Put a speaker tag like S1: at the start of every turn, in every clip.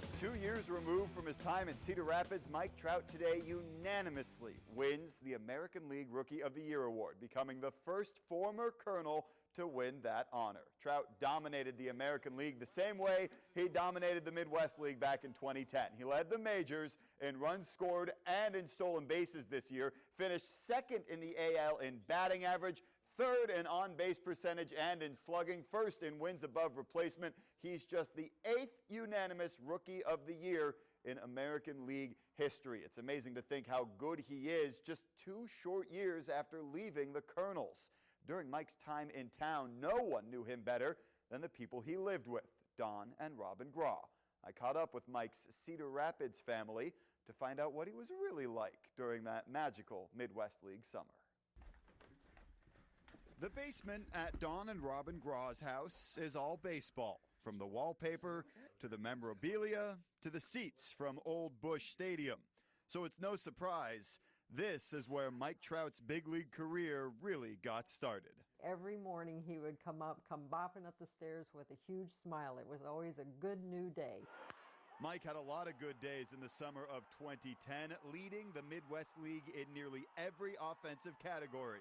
S1: Just 2 years removed from his time in Cedar Rapids, Mike Trout today unanimously wins the American League Rookie of the Year award, becoming the first former Colonel to win that honor. Trout dominated the American League the same way he dominated the Midwest League back in 2010. He led the majors in runs scored and in stolen bases this year, finished second in the AL in batting average, third in on-base percentage and in slugging, first in wins above replacement. He's just the 8th unanimous Rookie of the Year in American League history. It's amazing to think how good he is just 2 short years after leaving the Colonels. During Mike's time in town, no one knew him better than the people he lived with, Don and Robin Grawe. I caught up with Mike's Cedar Rapids family to find out what he was really like during that magical Midwest League summer. The basement at Don and Robin Grawe's house is all baseball, from the wallpaper to the memorabilia to the seats from Old Busch Stadium. So it's no surprise, this is where Mike Trout's big league career really got started.
S2: Every morning he would come bopping up the stairs with a huge smile. It was always a good new day.
S1: Mike had a lot of good days in the summer of 2010, leading the Midwest League in nearly every offensive category.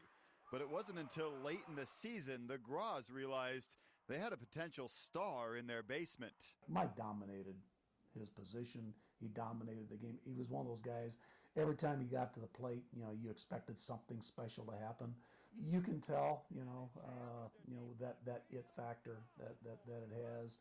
S1: But it wasn't until late in the season the Graws realized they had a potential star in their basement.
S3: Mike dominated his position. He dominated the game. He was one of those guys, every time he got to the plate, you expected something special to happen. You can tell, that it factor that it has.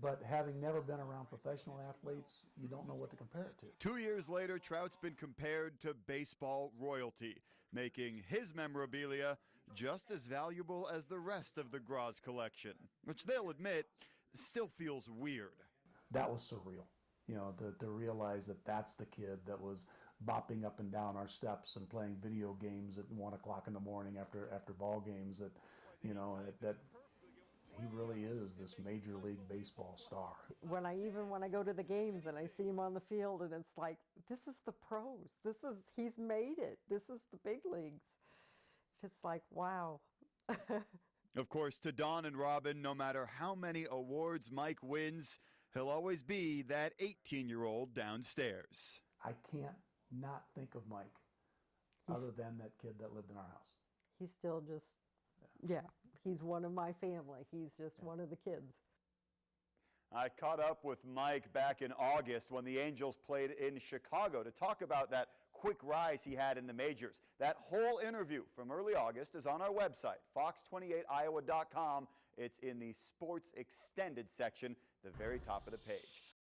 S3: But having never been around professional athletes, you don't know what to compare it to.
S1: 2 years later, Trout's been compared to baseball royalty, making his memorabilia just as valuable as the rest of the Graws collection, which they'll admit still feels weird.
S3: That was surreal, to realize that that's the kid that was bopping up and down our steps and playing video games at 1 o'clock in the morning after ball games, that he really is this Major League Baseball star.
S2: When I go to the games and I see him on the field, and it's like, this is the pros. He's made it. This is the big leagues. It's like, wow.
S1: Of course, to Don and Robin, no matter how many awards Mike wins, he'll always be that 18-year-old downstairs.
S3: I can't not think of Mike other than that kid that lived in our house.
S2: He's still just, he's one of my family. He's just one of the kids.
S1: I caught up with Mike back in August when the Angels played in Chicago to talk about that quick rise he had in the majors. That whole interview from early August is on our website, fox28iowa.com. It's in the Sports Extended section, the very top of the page.